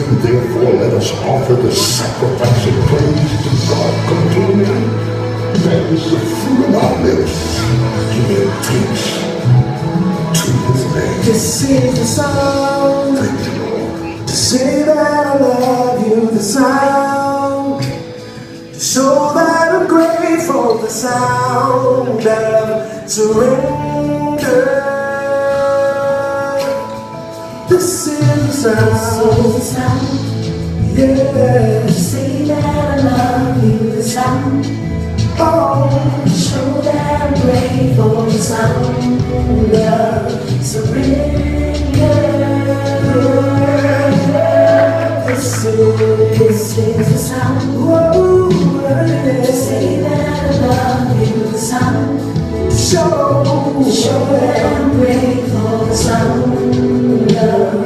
Therefore, let us offer the sacrifice of praise to God continually. That is the fruit of our lips, giving thanks to His name. This is the song. Thank you, Lord. To say that I love you, the sound. To show that I'm grateful, the sound of surrender. This is the sound. Yeah. To say that I love you, the sound. Oh, show that I'm grateful, the sound of surrender. This is the sound. whoa, To say that I love you, the sound. show that I'm grateful, the sound of surrender.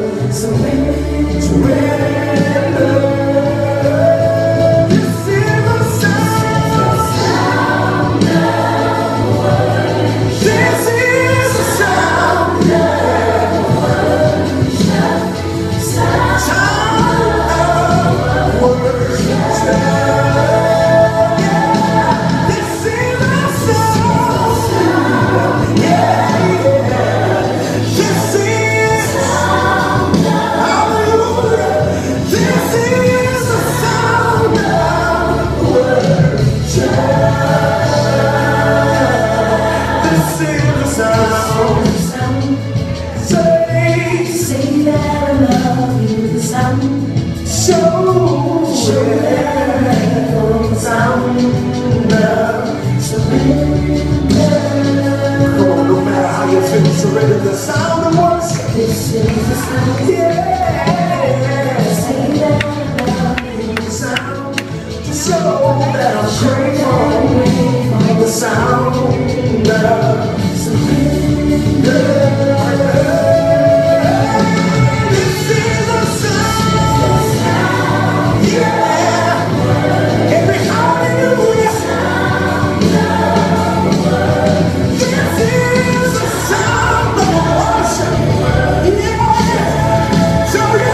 Surrender the sound of worship. This is the sound. Yeah. Say that I love you, The sound to show that I'm grateful. The sound of surrender. This is the sound. Yeah. Every hallelujah. This is the sound of worship. Yeah. So you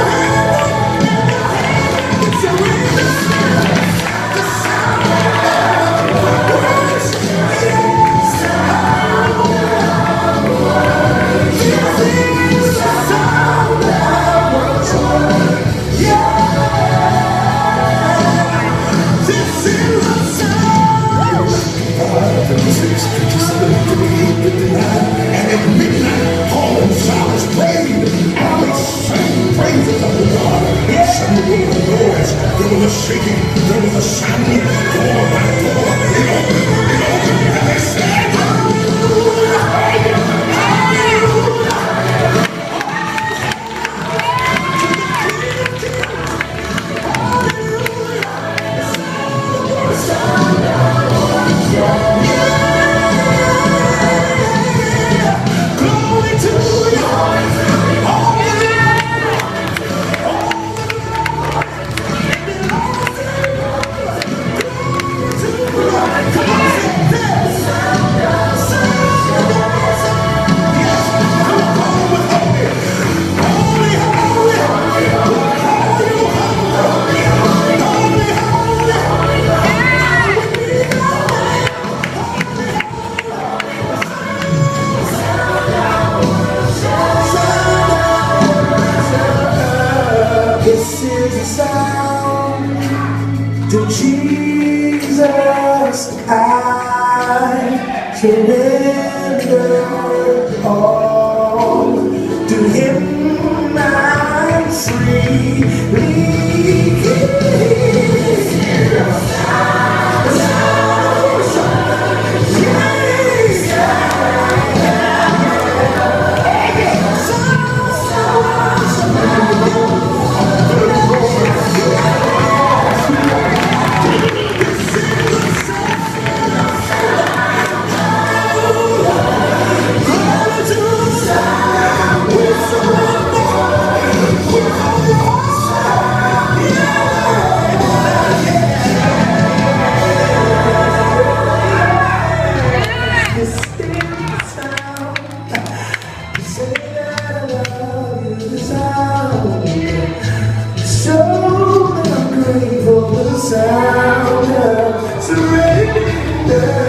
there was a shaking, there was a sounding, door by door, it opened, and they said, hallelujah, hallelujah. Glory to you. This is the sound to Jesus. I surrender all to Him. I'm freely sound of surrender.